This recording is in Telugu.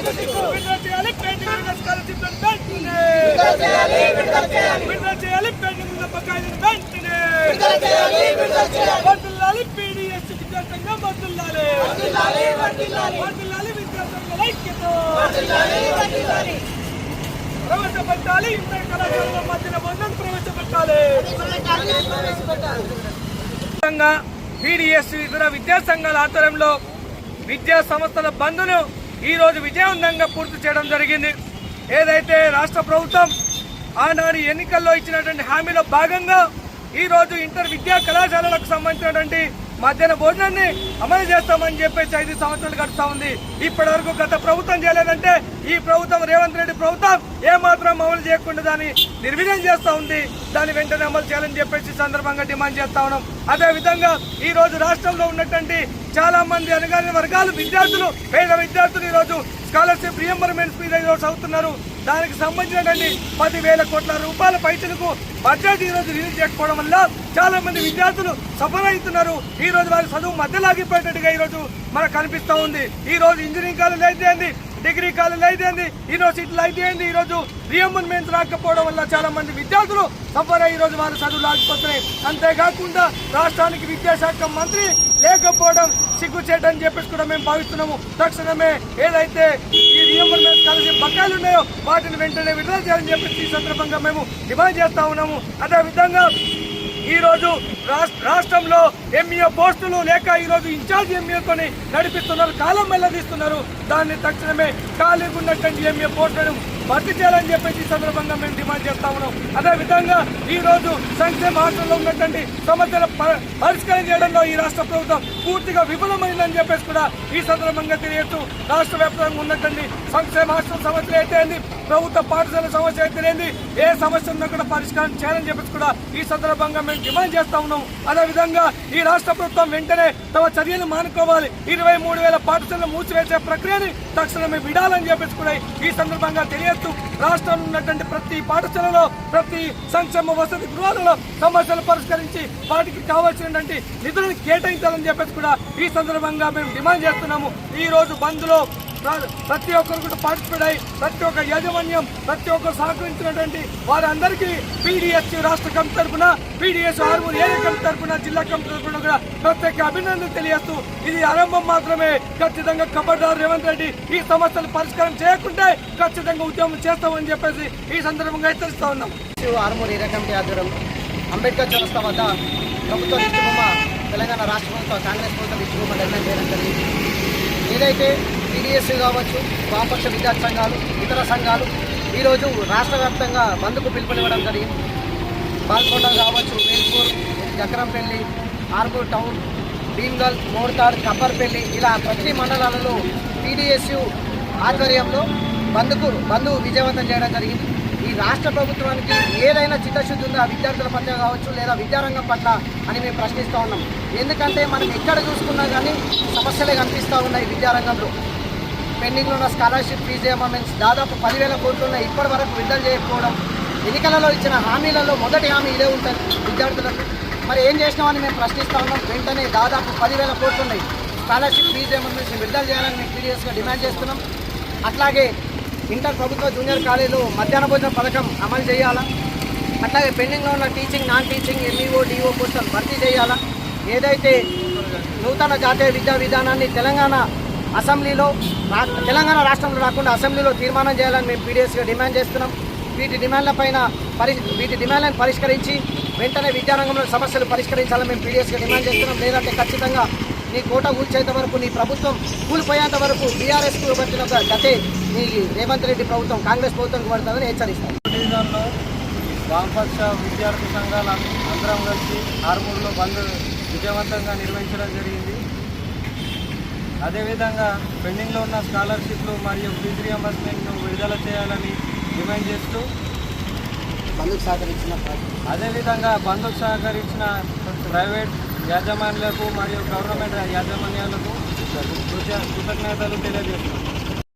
విడుదల చేయాలి పెండింగ్ ఉన్న స్కాలర్షిప్లను వెంటనే విడుదల చేయాలి పెండింగ్ ఉన్న బకాయిలను వెంటనే వర్ధిల్లాలి పీడీఎస్ విద్యాసంఘం వర్ధిల్లాలి విద్యాసంఘాల ఐక్యత ప్రవేశపెట్టాలి ఇంటర్ కళాశాలల మధ్యన బంధం ప్రవేశపెట్టాలి పీడీఎస్ ఇతర విద్యాసంఘాల ఆధ్వర్యంలో విద్యా సంస్థల బంద్ను ఈ రోజు విజయవంతంగా పూర్తి చేయడం జరిగింది. ఏదైతే రాష్ట్ర ప్రభుత్వం ఆనాడు ఎన్నికల్లో ఇచ్చినటువంటి హామీలో భాగంగా ఈ రోజు ఇంటర్ విద్యా కళాశాలలకు సంబంధించినటువంటి మధ్యాహ్న భోజనాన్ని అమలు చేస్తామని చెప్పేసి 5 సంవత్సరాలు గడుస్తా ఉంది. ఇప్పటి వరకు గత ప్రభుత్వం చేయలేదంటే ఈ ప్రభుత్వం రేవంత్ రెడ్డి ప్రభుత్వం ఏమాత్రం అమలు చేయకుండా దాన్ని నిర్వీర్యం చేస్తూ ఉంది. దాన్ని వెంటనే అమలు చేయాలని చెప్పేసి సందర్భంగా డిమాండ్ చేస్తా ఉన్నాం. అదేవిధంగా ఈ రోజు రాష్ట్రంలో ఉన్నటువంటి చాలా మంది అణగారిన వర్గాలు విద్యార్థులు పేద విద్యార్థులు ఈ రోజు స్కాలర్షిప్ రియంబర్మెంట్స్ మీద ఈరోజు అవుతున్నారు. దానికి సంబంధించినటువంటి 10,000 కోట్ల రూపాయల పైసలకు బడ్జెట్ ఈ రోజు రిలీజ్ చేయకపోవడం వల్ల చాలా మంది విద్యార్థులు సఫర్ అవుతున్నారు. ఈ రోజు వారి చదువు మధ్యలాగిపోయేటట్టుగా ఈ రోజు మనకు కనిపిస్తూ ఉంది. ఈ రోజు ఇంజనీరింగ్ కాలేజ్ అయితే డిగ్రీ కాలేజ్ అయితే యూనివర్సిటీలు అయితే ఈ రోజు రియంబర్మెంట్స్ రాకపోవడం వల్ల చాలా మంది విద్యార్థులు సఫర్ అయ్యి ఈ రోజు వారి చదువులు ఆగిపోతున్నాయి. అంతేకాకుండా రాష్ట్రానికి విద్యాశాఖ మంత్రి లేకపోవడం సిగ్గుచేటని చెప్పేసి కూడా మేము భావిస్తున్నాము. తక్షణమే ఏదైతే ఈ రియంబర్మెంట్ స్కాలర్షిప్ బకాయిలు ఉన్నాయో వాటిని వెంటనే విడుదల చేయాలని చెప్పేసి ఈ సందర్భంగా మేము డిమాండ్ చేస్తా ఉన్నాము. అదేవిధంగా ఈ రోజు రాష్ట్రంలో ఎంఈఓ పోస్టులు లేక ఈ రోజు ఇన్ఛార్జ్ ఎంఈఓతోని నడిపిస్తున్నారు, కాలం వెల్లదీస్తున్నారు. దాన్ని తక్షణమే ఖాళీగా ఉన్నటువంటి ఎంఈఓ పోస్టులను భర్తీ చేయాలని చెప్పేసి ఈ సందర్భంగా మేము డిమాండ్ చేస్తా ఉన్నాం. అదేవిధంగా ఈ రోజు సంక్షేమ హాస్టల్లో ఉన్నటువంటి సమస్యల పరిష్కారం చేయడంలో ఈ రాష్ట్ర ప్రభుత్వం పూర్తిగా విఫలమైందని చెప్పేసి కూడా ఈ సందర్భంగా తెలియజేస్తూ రాష్ట్ర వ్యాప్తంగా ఉన్నటువంటి సంక్షేమ హాస్టల్ సమస్యలు అయితే ప్రభుత్వ పాఠశాల సమస్య అయితేనేది ఏ సమస్య ఉన్నా కూడా పరిష్కారం చేయాలని చెప్పేసి కూడా ఈ సందర్భంగా మేము డిమాండ్ చేస్తా ఉన్నాం. అదేవిధంగా ఈ రాష్ట్ర ప్రభుత్వం వెంటనే తమ చర్యలు మానుకోవాలి. 23,000 పాఠశాలను మూసివేసే ప్రక్రియని తక్షణమే విడాలని చెప్పేసి కూడా ఈ సందర్భంగా తెలియజేస్తూ రాష్ట్రంలో ఉన్నటువంటి ప్రతి పాఠశాలలో ప్రతి సంక్షేమ వసతి గృహాలలో సమస్యలు పరిష్కరించి వాటికి కావాల్సినటువంటి నిధులను కేటాయించాలని చెప్పేసి కూడా ఈ సందర్భంగా మేము డిమాండ్ చేస్తున్నాము. ఈ రోజు బంద్ లో ప్రతి ఒక్కరు కూడా పార్టిసిపేట్ అయ్యి ప్రతి ఒక్క యాజమాన్యం ప్రతి ఒక్కరు సహకరించినటువంటి వారందరికీ పీడీఎస్ రాష్ట్ర కమిటీ తరఫున పీడీఎస్ ఆర్మూర్ ఏరియా కమిటీ తరఫున జిల్లా కమిటీ తరఫున కూడా ప్రత్యేక అభినందనలు తెలియజేస్తూ ఇది ఆరంభం మాత్రమే. ఖచ్చితంగా ఖబర్దార్ రేవంత్ రెడ్డి ఈ సమస్యలు పరిష్కారం చేయకుంటే ఖచ్చితంగా ఉద్యమం చేస్తామని చెప్పేసి ఈ సందర్భంగా హెచ్చరిస్తా ఉన్నాం. ఆర్మూర్ ఏరియా కమిటీ ఆధ్వర్యంలో అంబేద్కర్ చౌరస్తా వద్ద ప్రభుత్వ దిష్టిబొమ్మ తెలంగాణ రాష్ట్ర ప్రభుత్వం కాంగ్రెస్ ప్రభుత్వం దిష్టిబొమ్మ నిర్ణయం చేయడం జరిగింది. ఏదైతే పీడీఎస్ కావచ్చు, వామపక్ష విద్యార్థి సంఘాలు, ఇతర సంఘాలు ఈరోజు రాష్ట్ర వ్యాప్తంగా బంద్కు పిలుపునివ్వడం జరిగింది. బాల్కొండ కావచ్చు, వేల్పూర్, జక్రంపల్లి, ఆర్మూర్ టౌన్, భీమ్గల్, మోర్తాడ్, కబ్బర్పల్లి ఇలా ప్రతి మండలాలలో పీడీఎస్ ఆధ్వర్యంలో బంద్ విజయవంతం చేయడం జరిగింది. ఈ రాష్ట్ర ప్రభుత్వానికి ఏదైనా చిత్తశుద్ధి ఉందా విద్యార్థుల పట్ల కావచ్చు లేదా విద్యారంగం పట్ల అని మేము ప్రశ్నిస్తూ ఉన్నాం. ఎందుకంటే మనం ఎక్కడ చూసుకున్నా కానీ సమస్యలే కనిపిస్తూ ఉన్నాయి. విద్యారంగంలో పెండింగ్లో ఉన్న స్కాలర్షిప్ ఫీజు రియంబర్మెంట్స్ దాదాపు 10,000 కోట్లు ఉన్నాయి. ఇప్పటి వరకు విడుదల చేయకపోవడం, ఎన్నికలలో ఇచ్చిన హామీలలో మొదటి హామీ ఇదే ఉంటుంది విద్యార్థులకు. మరి ఏం చేసినామని మేము ప్రశ్నిస్తూ ఉన్నాం. వెంటనే దాదాపు 10,000 కోట్లు ఉన్నాయి స్కాలర్షిప్ ఫీజు రియంబర్మెంట్స్ విడుదల చేయాలని మేము పీడీఎస్గా డిమాండ్ చేస్తున్నాం. అట్లాగే ఇంటర్ ప్రభుత్వ జూనియర్ కాలేజీలో మధ్యాహ్న భోజన పథకం అమలు చేయాలా. అట్లాగే పెండింగ్లో ఉన్న teaching, non teaching, MEO, DO పోస్టులను భర్తీ చేయాలా. ఏదైతే నూతన జాతీయ విద్యా విధానాన్ని తెలంగాణ రాష్ట్రంలో రాకుండా అసెంబ్లీలో తీర్మానం చేయాలని మేము పీడీఎస్గా డిమాండ్ చేస్తున్నాం. వీటి డిమాండ్లను పరిష్కరించి వెంటనే విద్యారంగంలో సమస్యలు పరిష్కరించాలని మేము పీడీఎస్గా డిమాండ్ చేస్తున్నాం. లేదంటే ఖచ్చితంగా నీ కోట కూల్చేంత వరకు, నీ ప్రభుత్వం కూలిపోయేంత వరకు బీఆర్ఎస్కు వచ్చిన గతే నీ రేవంత్ రెడ్డి ప్రభుత్వం కాంగ్రెస్ ప్రభుత్వానికి పడుతుందని హెచ్చరిస్తాం. డివిజన్లో వామపక్ష విద్యార్థి సంఘాలు అందరం కలిసి ఆర్మూర్లో బంద్ విజయవంతంగా నిర్వహించడం జరిగింది. అదేవిధంగా పెండింగ్లో ఉన్న స్కాలర్షిప్లు మరియు ఫీజు రియంబర్స్మెంట్ను విడుదల చేయాలని డిమాండ్ చేస్తూ అదేవిధంగా బంద్కు సహకరించిన ప్రైవేట్ యాజమాన్యాలకు మరియు గవర్నమెంట్ యాజమాన్యాలకు కృతజ్ఞతలు తెలియజేస్తున్నాం.